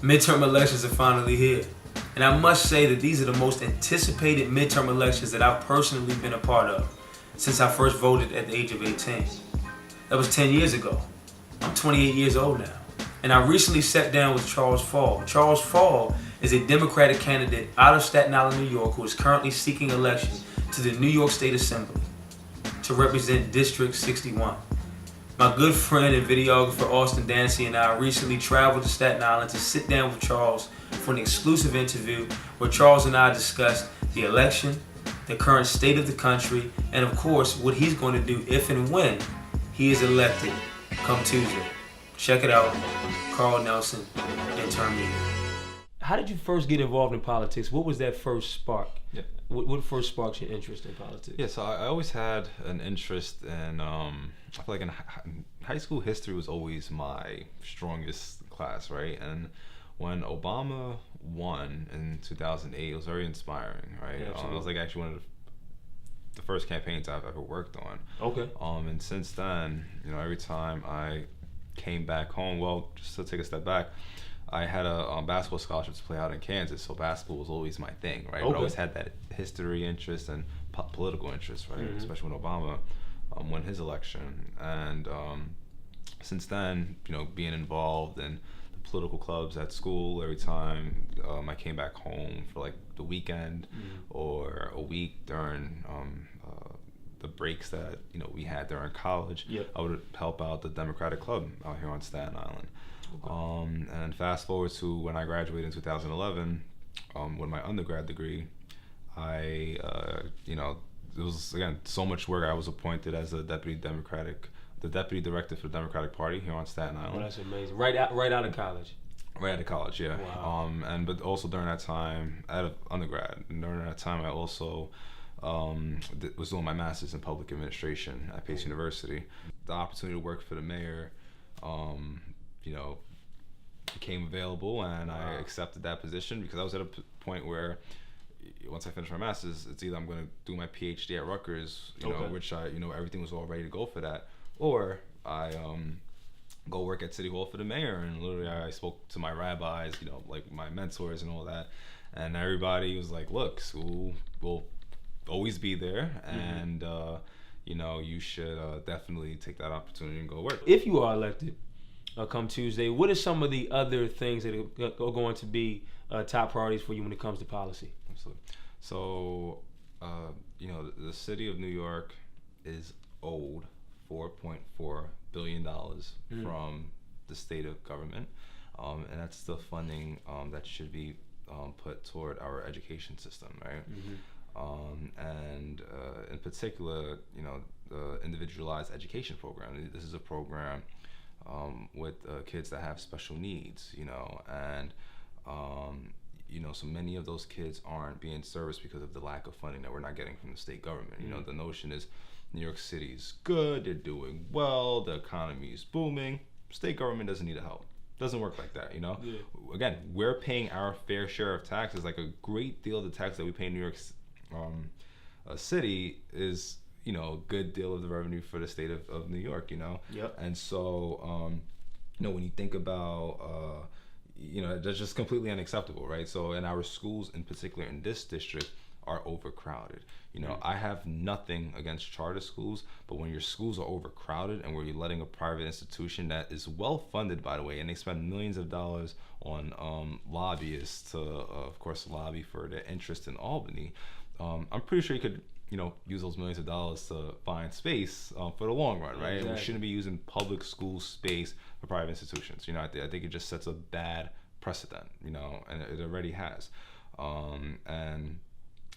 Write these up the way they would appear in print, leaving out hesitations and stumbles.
Midterm elections are finally here. And I must say that these are the most anticipated midterm elections that I've personally been a part of since I first voted at the age of 18. That was 10 years ago. I'm 28 years old now. And I recently sat down with Charles Fall. Charles Fall is a Democratic candidate out of Staten Island, New York, who is currently seeking election to the New York State Assembly to represent District 61. My good friend and videographer Austin Dancy and I recently traveled to Staten Island to sit down with Charles for an exclusive interview where Charles and I discussed the election, the current state of the country, and of course what he's going to do if and when he is elected come Tuesday. Check it out, Karl Nelson, Intern Media. How did you first get involved in politics? What was that first spark? Yeah. What first sparked your interest in politics? Yeah, so I always had an interest in, I feel like in high school, history was always my strongest class, right? And when Obama won in 2008, it was very inspiring, right? Yeah, It was like actually one of the first campaigns I've ever worked on. Okay. And since then, every time I came back home, well, just to take a step back, I had a basketball scholarship to play out in Kansas, so basketball was always my thing, right? Okay. But I always had that history interest and political interest, right? Mm-hmm. Especially when Obama won his election. And since then, being involved in the political clubs at school, every time I came back home for like the weekend or a week during the breaks that we had during college, Yep. I would help out the Democratic Club out here on Staten Island. And fast forward to when I graduated in 2011, with my undergrad degree, I, it was again so much work. I was appointed as the deputy director for the Democratic Party here on Staten Island. Oh, that's amazing. Right out of college. Right out of college, yeah. Wow. But also during that time, out of undergrad, and during that time, I also was doing my master's in public administration at Pace University. The opportunity to work for the mayor, became available, and I accepted that position because I was at a point where once I finished my master's, it's either I'm going to do my PhD at Rutgers, which I, everything was all ready to go for that, or I go work at City Hall for the mayor. And literally I spoke to my rabbis, like my mentors and all that, and everybody was like, look, school will always be there, and you should definitely take that opportunity and go work. If you are elected come Tuesday, what are some of the other things that are going to be top priorities for you when it comes to policy? Absolutely. So, the city of New York is owed $4.4 billion from the state of government, and that's the funding that should be put toward our education system, right? And in particular, the individualized education program. This is a program with kids that have special needs, and so many of those kids aren't being serviced because of the lack of funding that we're not getting from the state government. The notion is New York City's good, they're doing well, the economy is booming, state government doesn't need help. Doesn't work like that, Yeah. Again, we're paying our fair share of taxes. Like a great deal of the tax that we pay in New York City is a good deal of the revenue for the state of New York, Yep. And so when you think about that's just completely unacceptable, right? So in our schools in particular in this district are overcrowded. I have nothing against charter schools, but when your schools are overcrowded and where you're letting a private institution that is well funded, by the way, and they spend millions of dollars on lobbyists to of course lobby for their interest in Albany, I'm pretty sure you could use those millions of dollars to find space for the long run, right? Exactly. We shouldn't be using public school space for private institutions. I think it just sets a bad precedent, and it already has. And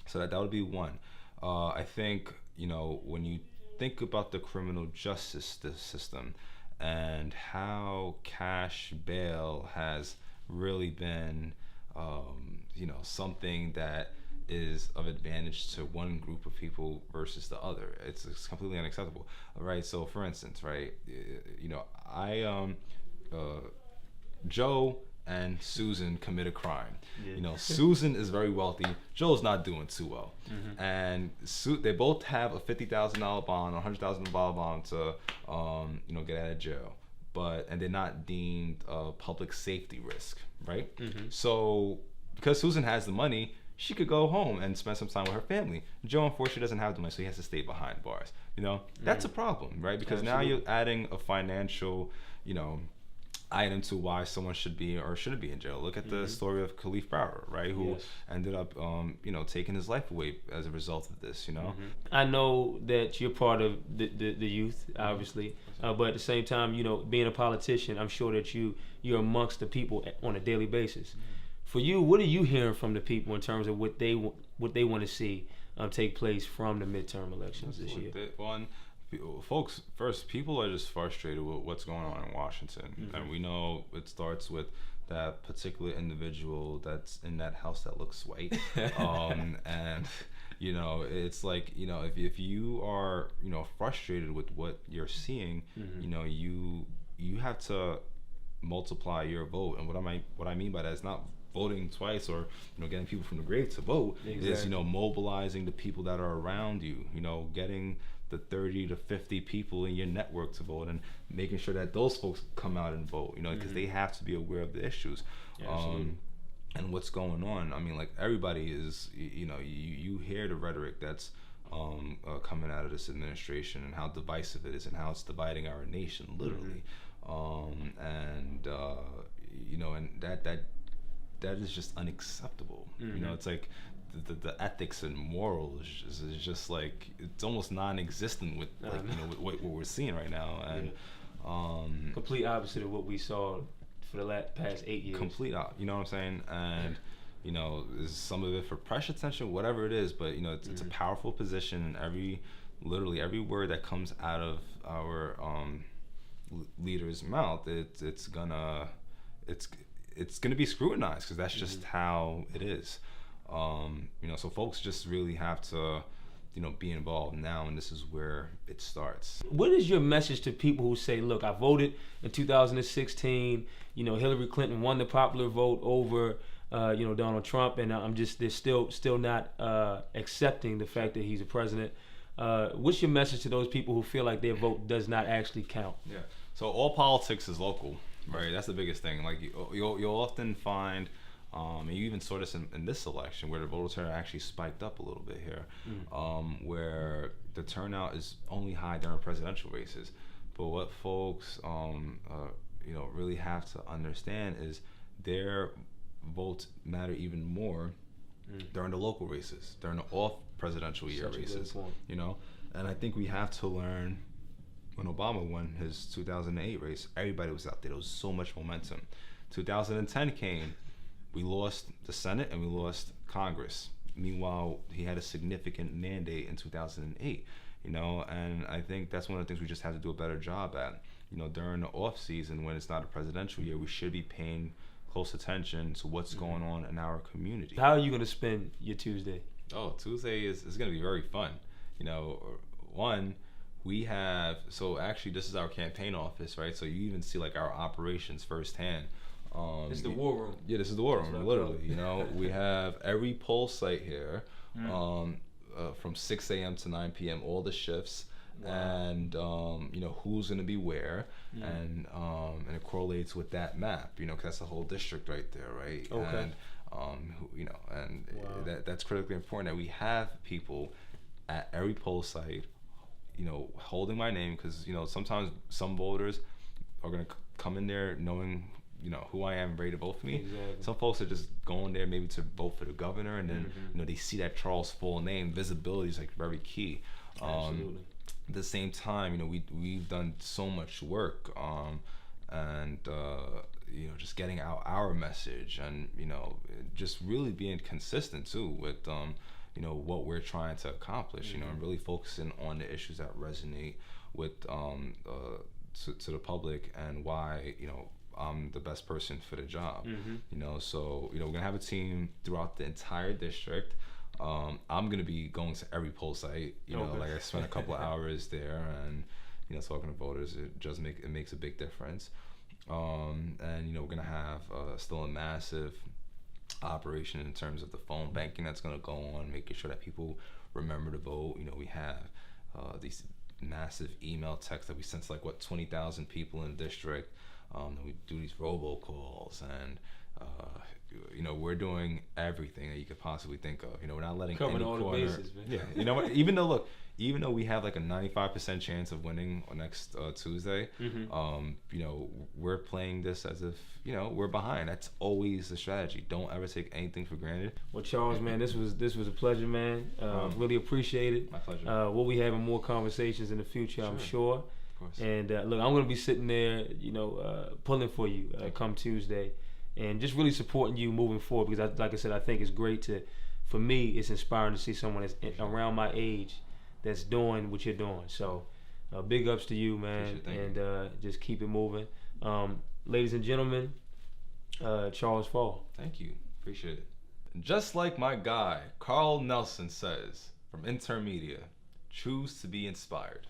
so that would be one. I think, when you think about the criminal justice system and how cash bail has really been, something that is of advantage to one group of people versus the other. It's completely unacceptable, right? So for instance, right, Joe and Susan commit a crime. Susan is very wealthy. Joe's not doing too well, and they both have a $50,000 bond, a $100,000 bond to get out of jail. and they're not deemed a public safety risk, right? So because Susan has the money, she could go home and spend some time with her family. Joe, unfortunately, doesn't have the money, so he has to stay behind bars. That's a problem, right? Because now you're adding a financial, item to why someone should be or shouldn't be in jail. Look at the story of Khalif Browder, right? Who ended up, taking his life away as a result of this, I know that you're part of the youth, obviously, but at the same time, being a politician, I'm sure that you're amongst the people on a daily basis. For you, what are you hearing from the people in terms of what they want to see take place from the midterm elections this year? Folks, first, people are just frustrated with what's going on in Washington, and we know it starts with that particular individual that's in that house that looks white, and it's like if you are frustrated with what you're seeing, you have to multiply your vote, and what I mean by that is not voting twice or getting people from the grave to vote. Exactly. Is mobilizing the people that are around you, getting the 30 to 50 people in your network to vote and making sure that those folks come out and vote, because they have to be aware of the issues and what's going on. I mean, like, everybody is, you hear the rhetoric that's coming out of this administration and how divisive it is and how it's dividing our nation, literally. And that is just unacceptable. It's like the ethics and morals is just like, it's almost non-existent with with what we're seeing right now, and complete opposite of what we saw for the past 8 years. Complete, you know what I'm saying? And is some of it for press attention, whatever it is, but it's a powerful position, and literally every word that comes out of our leader's mouth, it's gonna be scrutinized, because that's just how it is. So folks just really have to, be involved now, and this is where it starts. What is your message to people who say, look, I voted in 2016, Hillary Clinton won the popular vote over, Donald Trump, and they're still not accepting the fact that he's a president. What's your message to those people who feel like their vote does not actually count? Yeah. So all politics is local, right? That's the biggest thing. Like, you'll often find, and you even saw this in this election, where the voter turnout actually spiked up a little bit here, where the turnout is only high during presidential races. But what folks, really have to understand is their votes matter even more during the local races, during the off-presidential year races. And I think we have to learn. When Obama won his 2008 race, everybody was out there. There was so much momentum. 2010 came. We lost the Senate and we lost Congress. Meanwhile, he had a significant mandate in 2008, and I think that's one of the things we just have to do a better job at. During the off season, when it's not a presidential year, we should be paying close attention to what's going on in our community. How are you going to spend your Tuesday? Oh, Tuesday is going to be very fun. One, we have, so actually this is our campaign office, right? So you even see like our operations firsthand. It's the war room. Yeah, this is the war room, literally. We have every poll site here, from 6 a.m. to 9 p.m. all the shifts, and who's going to be where, and it correlates with that map, because that's the whole district right there, right? Okay. And that's critically important that we have people at every poll site, holding my name, because sometimes some voters are going to come in there knowing who I am, ready to vote for me. Exactly. Some folks are just going there maybe to vote for the governor, and then they see that Charles full name. Visibility is like very key. Absolutely. At the same time, we've done so much work, and just getting out our message, and just really being consistent too with what we're trying to accomplish. And really focusing on the issues that resonate with to the public, and why I'm the best person for the job. So we're gonna have a team throughout the entire district. I'm gonna be going to every poll site. Like, I spent a couple of hours there, and talking to voters. It makes a big difference. And we're gonna have still a massive operation in terms of the phone banking that's gonna go on, making sure that people remember to vote. We have these massive email text that we sent to like 20,000 people in the district. And we do these robocalls, and we're doing everything that you could possibly think of. We're not letting covering any all corner. the bases, man. Yeah, you know what? Even though we have like a 95% chance of winning on next Tuesday, we're playing this as if we're behind. That's always the strategy. Don't ever take anything for granted. Well, Charles, man, this was a pleasure, man. Really appreciate it. My pleasure. We'll be having more conversations in the future, I'm sure. Of course. And look, I'm gonna be sitting there, pulling for you come Tuesday, and just really supporting you moving forward. Because, like I said, I think it's great for me, it's inspiring to see someone that's around my age that's doing what you're doing. So, big ups to you, man, and just keep it moving. Ladies and gentlemen, Charles Fall. Thank you. Appreciate it. Just like my guy, Karl Nelson says from Intern Media, choose to be inspired.